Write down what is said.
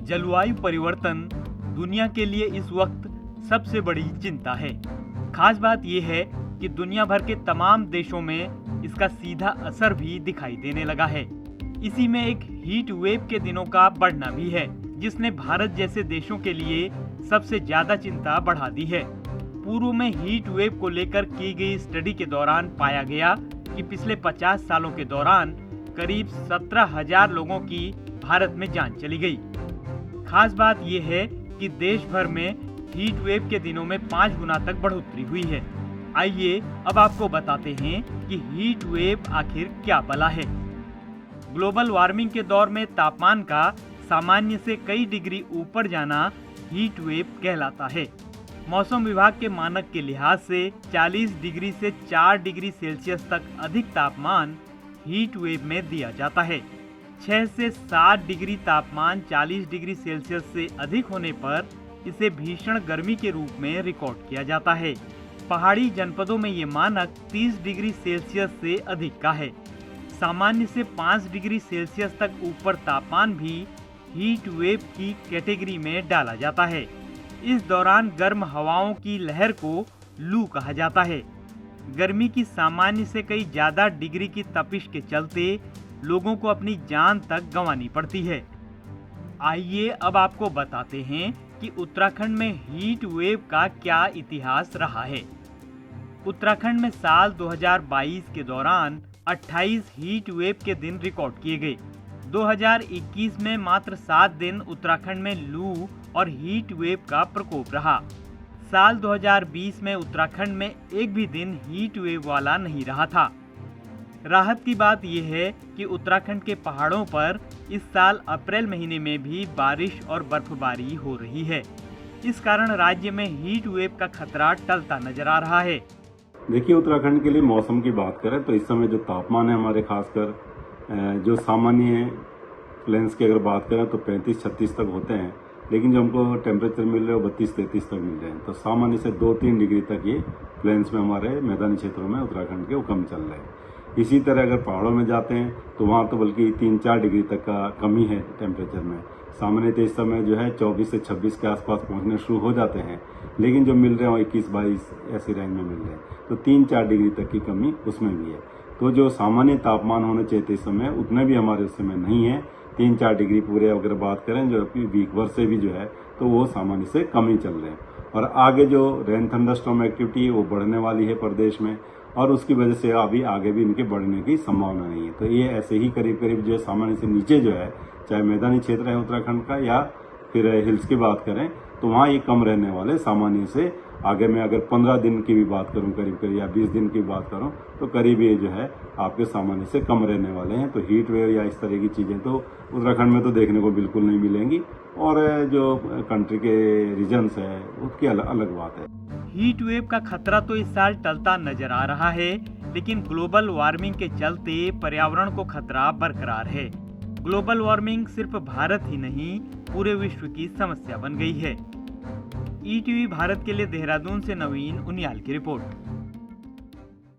जलवायु परिवर्तन दुनिया के लिए इस वक्त सबसे बड़ी चिंता है। खास बात यह है कि दुनिया भर के तमाम देशों में इसका सीधा असर भी दिखाई देने लगा है। इसी में एक हीट वेव के दिनों का बढ़ना भी है, जिसने भारत जैसे देशों के लिए सबसे ज्यादा चिंता बढ़ा दी है। पूर्व में हीट वेव को लेकर की गई स्टडी के दौरान पाया गया कि पिछले 50 सालों के दौरान करीब 17,000 लोगों की भारत में जान चली गई। खास बात यह है कि देश भर में हीट वेव के दिनों में 5 गुना तक बढ़ोतरी हुई है। आइए अब आपको बताते हैं कि हीट वेव आखिर क्या बला है। ग्लोबल वार्मिंग के दौर में तापमान का सामान्य से कई डिग्री ऊपर जाना हीट वेव कहलाता है। मौसम विभाग के मानक के लिहाज से 40 डिग्री से 4 डिग्री सेल्सियस तक अधिक तापमान हीट वेव में दिया जाता है। 6 से 7 डिग्री तापमान 40 डिग्री सेल्सियस से अधिक होने पर इसे भीषण गर्मी के रूप में रिकॉर्ड किया जाता है। पहाड़ी जनपदों में ये मानक 30 डिग्री सेल्सियस से अधिक का है। सामान्य से 5 डिग्री सेल्सियस तक ऊपर तापमान भी हीट वेव की कैटेगरी में डाला जाता है। इस दौरान गर्म हवाओं की लहर को लू कहा जाता है। गर्मी की सामान्य से कई ज्यादा डिग्री की तपिश के चलते लोगों को अपनी जान तक गंवानी पड़ती है। आइए अब आपको बताते हैं कि उत्तराखंड में हीट वेव का क्या इतिहास रहा है। उत्तराखंड में साल 2022 के दौरान 28 हीट वेव के दिन रिकॉर्ड किए गए। 2021 में मात्र 7 दिन उत्तराखंड में लू और हीट वेव का प्रकोप रहा। साल 2020 में उत्तराखंड में एक भी दिन हीट वेव वाला नहीं रहा था। राहत की बात यह है कि उत्तराखंड के पहाड़ों पर इस साल अप्रैल महीने में भी बारिश और बर्फबारी हो रही है। इस कारण राज्य में हीट वेव का खतरा टलता नजर आ रहा है। देखिए, उत्तराखंड के लिए मौसम की बात करें तो इस समय जो तापमान है हमारे खासकर जो सामान्य प्लेन्स की अगर बात करें तो 35-36 तक होते हैं, लेकिन जो हमको टेम्परेचर मिल रहे हैं वो 32-33 तक मिल रहे हैं। तो सामान्य से 2-3 डिग्री तक ये प्लेन्स में हमारे मैदानी क्षेत्रों में उत्तराखंड के वो कम चल रहे हैं। इसी तरह अगर पहाड़ों में जाते हैं तो वहाँ तो बल्कि 3-4 डिग्री तक का कमी है टेम्परेचर में। सामान्य इस समय जो है 24 से 26 के आसपास पहुँचने शुरू हो जाते हैं, लेकिन जो मिल रहे हैं वो 21-22 ऐसी रेंज में मिल रहे हैं। तो 3-4 डिग्री तक की कमी उसमें भी है। तो जो सामान्य तापमान होने चाहिए इस समय उतने भी हमारे उस समय नहीं है। 3-4 डिग्री पूरे अगर बात करें जो वीक भर से भी जो है तो वो सामान्य से कम ही चल रहे हैं। और आगे जो रेन थंडरस्टॉर्म एक्टिविटी है वो बढ़ने वाली है प्रदेश में, और उसकी वजह से अभी आगे भी इनके बढ़ने की संभावना नहीं है। तो ये ऐसे ही करीब करीब जो है सामान्य से नीचे जो है, चाहे मैदानी क्षेत्र है उत्तराखंड का या फिर हिल्स की बात करें तो वहाँ ये कम रहने वाले। सामान्य से आगे मैं अगर 15 दिन की भी बात करूं करीब करीब या 20 दिन की बात करूं तो करीब ये जो है आपके सामान्य से कम रहने वाले हैं। तो हीट वेव या इस तरह की चीजें तो उत्तराखंड में तो देखने को बिल्कुल नहीं मिलेंगी, और जो कंट्री के रीजन्स है उसकी अलग बात है। हीट वेव का खतरा तो इस साल टलता नजर आ रहा है, लेकिन ग्लोबल वार्मिंग के चलते पर्यावरण को खतरा बरकरार है। ग्लोबल वार्मिंग सिर्फ भारत ही नहीं पूरे विश्व की समस्या बन गई है। ईटीवी भारत के लिए देहरादून से नवीन उनियाल की रिपोर्ट।